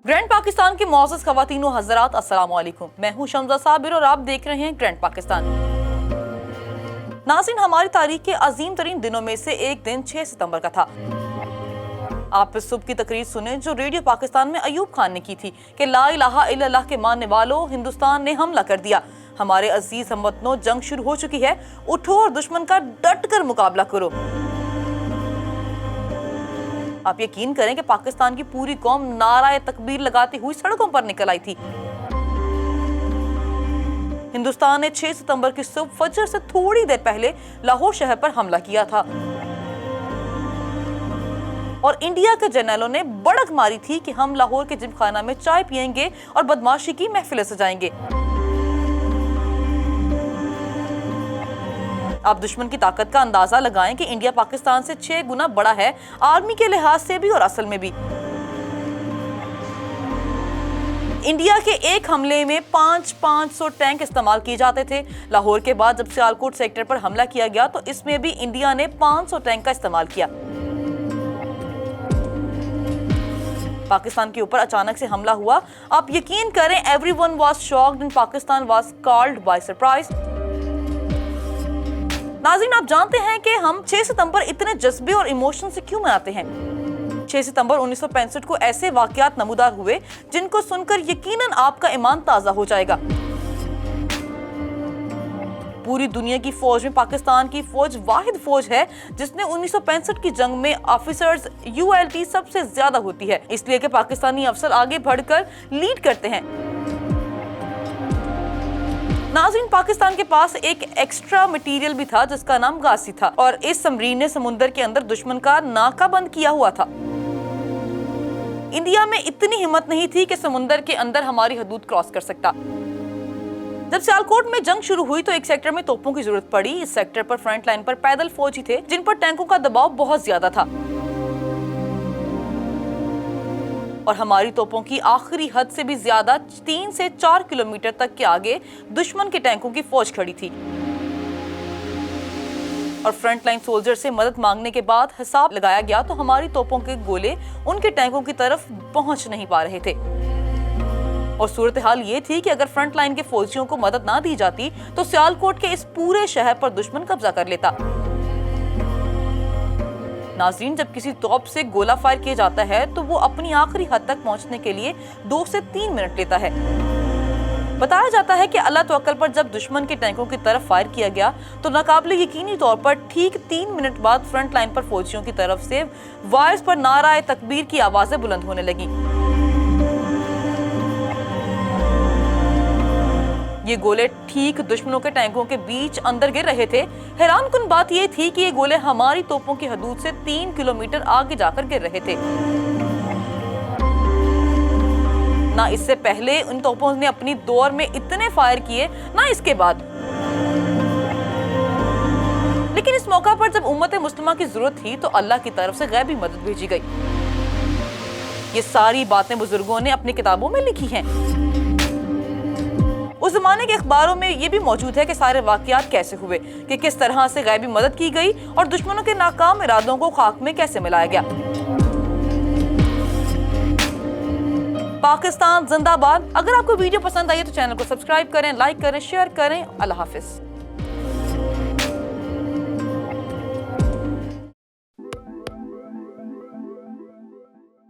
Grand Pakistan के मोअज़्ज़ज़ ख़वातीन व हज़रात, अस्सलाम वालेकुम। मैं हूं शम्सा साबिर और आप देख रहे हैं ग्रैंड पाकिस्तान। नाज़रीन, हमारी तारीख के अजीम तरीन दिनों में से एक दिन 6 सितंबर का था। आप इस सुबह की तकरीर सुने जो रेडियो पाकिस्तान में अयूब खान ने की थी कि ला इलाहा इल्लल्लाह के मानने वालों, हिंदुस्तान ने हमला कर दिया। हमारे अजीज हमवतनों, जंग शुरू हो चुकी है, उठो और दुश्मन का डट कर मुकाबला करो। आप यकीन करें कि पाकिस्तान की पूरी कौम नाराए तकबीर लगाती हुई सड़कों पर निकल आई थी। हिंदुस्तान ने 6 सितंबर की सुबह फजर से थोड़ी देर पहले लाहौर शहर पर हमला किया था और इंडिया के जर्नलों ने बड़क मारी थी कि हम लाहौर के जिमखाना में चाय पिएंगे और बदमाशी की महफिलें सजाएंगे। आप दुश्मन की ताकत का अंदाजा लगाएं कि इंडिया पाकिस्तान से 6 गुना बड़ा है, आर्मी के लिहाज से भी और असल में भी। इंडिया के एक हमले में 500 टैंक इस्तेमाल किए जाते थे। लाहौर के बाद जब सियालकोट सेक्टर पर हमला किया गया तो इसमें भी इंडिया ने 500 टैंक का इस्तेमाल किया। पाकिस्तान के ऊपर अचानक से हमला हुआ। आप यकीन करें, everyone was shocked and Pakistan was called by surprise. नाज़रीन, आप जानते हैं कि हम 6 सितंबर इतने जज्बे और इमोशन से क्यों मनाते हैं? 6 सितंबर 1965 को ऐसे वाकयात नमूदार हुए जिनको सुनकर यकीनन आपका ईमान ताज़ा हो जाएगा। पूरी दुनिया की फौज में पाकिस्तान की फौज वाहिद फौज है जिसने 1965 की जंग में ऑफिसर्स ULT सबसे ज्यादा होती है, इसलिए कि पाकिस्तानी अफसर आगे बढ़कर लीड करते हैं। नाज़रीन, पाकिस्तान के पास एक एक्स्ट्रा मटेरियल भी था जिसका नाम गासी था और इस सबमरीन ने समुद्र के अंदर दुश्मन का नाका बंद किया हुआ था। इंडिया में इतनी हिम्मत नहीं थी कि समुद्र के अंदर हमारी हदूद क्रॉस कर सकता। जब सियालकोट में जंग शुरू हुई तो एक सेक्टर में तोपों की जरूरत पड़ी। इस सेक्टर पर फ्रंट लाइन पर पैदल फौजी थे जिन पर टैंकों का दबाव बहुत ज्यादा था और हमारी तोपों की आखिरी हद से भी ज्यादा 3 से 4 किलोमीटर तक के आगे दुश्मन के टैंकों की फौज खड़ी थी और फ्रंट लाइन सोल्जर से मदद मांगने के बाद हिसाब लगाया गया तो हमारी तोपों के गोले उनके टैंकों की तरफ पहुंच नहीं पा रहे थे और सूरत हाल ये थी कि अगर फ्रंट लाइन के फौजियों को मदद ना दी जाती तो सियालकोट के इस पूरे शहर पर दुश्मन कब्जा कर लेता। नाज़रीन, जब किसी तोप से गोला फायर किया जाता है तो वो अपनी आखिरी हद तक पहुंचने के लिए 2 से 3 मिनट लेता है। बताया जाता है कि अल्लाह तवक्कल पर जब दुश्मन के टैंकों की तरफ फायर किया गया तो नाकाबिले यकीनी तौर पर ठीक 3 मिनट बाद फ्रंट लाइन पर फौजियों की तरफ से वायर्स पर नाराए तकबीर की आवाजें बुलंद होने लगी। ये गोले ठीक दुश्मनों के टैंकों के बीच अंदर गिर रहे थे। हैरानकुन बात ये थी कि ये गोले हमारी तोपों की हदूद से 3 किलोमीटर आगे जाकर गिर रहे थे। ना इससे पहले उन तोपों ने अपनी दौर में इतने फायर किए, ना इसके बाद। लेकिन इस मौका पर जब उम्मत मुस्लिमा की जरूरत थी तो अल्लाह की तरफ से गैबी मदद भेजी गई। ये सारी बातें बुजुर्गों ने अपनी किताबों में लिखी हैं। उस जमाने के अखबारों में ये भी मौजूद है कि सारे वाकयात कैसे हुए, कि किस तरह से गैबी मदद की गई और दुश्मनों के नाकाम इरादों को खाक में कैसे मिलाया गया। पाकिस्तान जिंदाबाद। अगर आपको वीडियो पसंद आई तो चैनल को सब्सक्राइब करें, लाइक करें, शेयर करें। अल्लाह हाफिज।